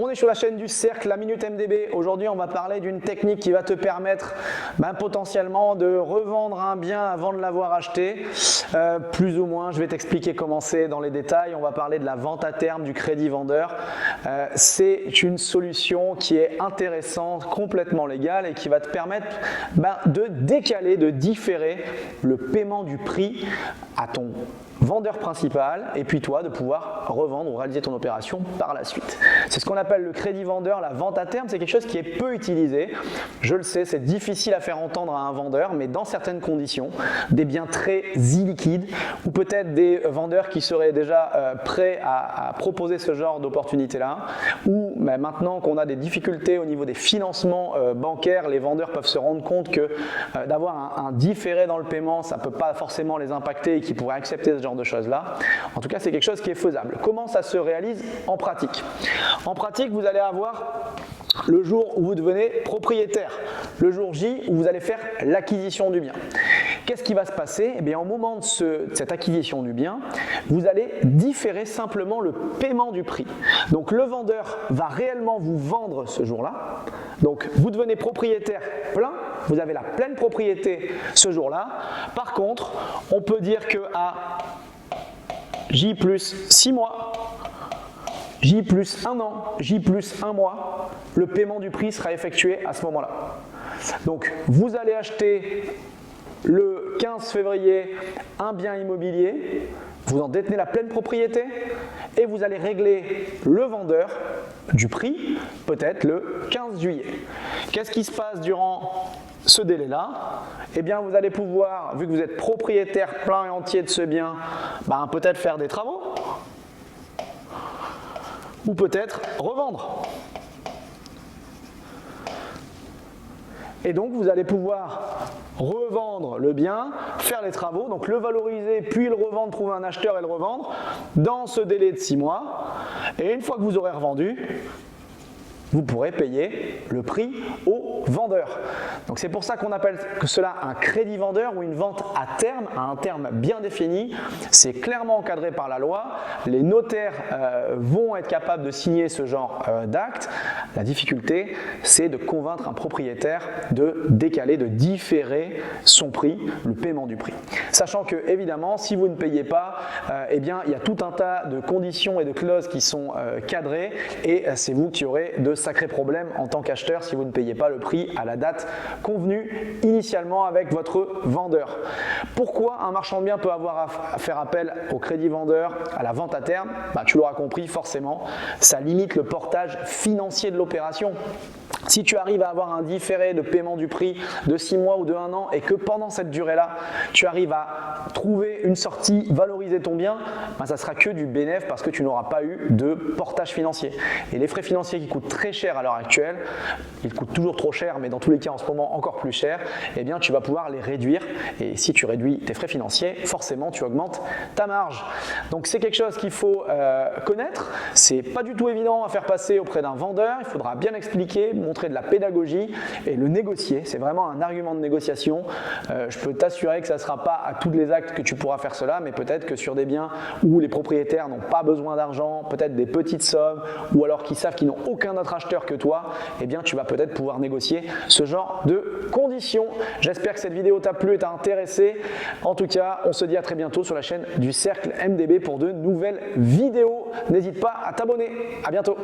On est sur la chaîne du Cercle, la Minute MDB. Aujourd'hui, on va parler d'une technique qui va te permettre potentiellement de revendre un bien avant de l'avoir acheté. Plus ou moins, je vais t'expliquer comment c'est dans les détails. On va parler de la vente à terme du crédit vendeur. C'est une solution qui est intéressante, complètement légale et qui va te permettre de décaler, de différer le paiement du prix à ton vendeur principal et puis toi de pouvoir revendre ou réaliser ton opération par la suite. C'est ce qu'on appelle le crédit vendeur, la vente à terme. C'est quelque chose qui est peu utilisé. Je le sais, c'est difficile à faire entendre à un vendeur, mais dans certaines conditions, des biens très illiquides ou peut-être des vendeurs qui seraient déjà prêts à proposer ce genre d'opportunité-là, ou maintenant qu'on a des difficultés au niveau des financements bancaires, les vendeurs peuvent se rendre compte que d'avoir un différé dans le paiement, ça ne peut pas forcément les impacter et qu'ils pourraient accepter ce genre de choses-là. En tout cas, c'est quelque chose qui est faisable. Comment ça se réalise en pratique? En pratique, vous allez avoir le jour où vous devenez propriétaire, le jour J où vous allez faire l'acquisition du bien. Qu'est-ce qui va se passer? Eh bien, au moment de cette acquisition du bien, vous allez différer simplement le paiement du prix. Donc, le vendeur va réellement vous vendre ce jour-là. Donc, vous devenez propriétaire plein, vous avez la pleine propriété ce jour-là. Par contre, on peut dire qu'à J plus 6 mois, J plus 1 an, J plus 1 mois, le paiement du prix sera effectué à ce moment-là. Donc, vous allez acheter le 15 février un bien immobilier, vous en détenez la pleine propriété et vous allez régler le vendeur du prix peut-être le 15 juillet. Qu'est-ce qui se passe durant ce délai-là? Eh bien, vous allez pouvoir, vu que vous êtes propriétaire plein et entier de ce bien, peut-être faire des travaux ou peut-être revendre. Et donc, vous allez pouvoir revendre le bien, faire les travaux, donc le valoriser, puis le revendre, trouver un acheteur et le revendre dans ce délai de 6 mois. Et une fois que vous aurez revendu, vous pourrez payer le prix au vendeur. Donc c'est pour ça qu'on appelle cela un crédit vendeur ou une vente à terme, à un terme bien défini. C'est clairement encadré par la loi. Les notaires vont être capables de signer ce genre d'acte. La difficulté, c'est de convaincre un propriétaire de décaler, de différer son prix, le paiement du prix. Sachant que, évidemment, si vous ne payez pas, eh bien, il y a tout un tas de conditions et de clauses qui sont cadrées et c'est vous qui aurez de sacrés problèmes en tant qu'acheteur si vous ne payez pas le prix à la date convenue initialement avec votre vendeur. Pourquoi un marchand de biens peut avoir à faire appel au crédit vendeur, à la vente à terme? Tu l'auras compris, forcément, ça limite le portage financier de l'opération. Si tu arrives à avoir un différé de paiement du prix de 6 mois ou de 1 an et que pendant cette durée-là, tu arrives à trouver une sortie, valoriser ton bien, ça sera que du bénéfice parce que tu n'auras pas eu de portage financier. Et les frais financiers qui coûtent très cher à l'heure actuelle, ils coûtent toujours trop cher, mais dans tous les cas en ce moment encore plus cher, eh bien tu vas pouvoir les réduire. Et si tu réduis tes frais financiers, forcément tu augmentes ta marge. Donc c'est quelque chose qu'il faut connaître. C'est pas du tout évident à faire passer auprès d'un vendeur. Il faudra bien expliquer, montrer de la pédagogie et le négocier. C'est vraiment un argument de négociation. Je peux t'assurer que ça ne sera pas à tous les actes que tu pourras faire cela, mais peut-être que sur des biens où les propriétaires n'ont pas besoin d'argent, peut-être des petites sommes, ou alors qu'ils savent qu'ils n'ont aucun autre acheteur que toi, eh bien tu vas peut-être pouvoir négocier ce genre de conditions. J'espère que cette vidéo t'a plu et t'a intéressé. En tout cas, on se dit à très bientôt sur la chaîne du Cercle MDB pour de nouvelles vidéos. N'hésite pas à t'abonner. À bientôt.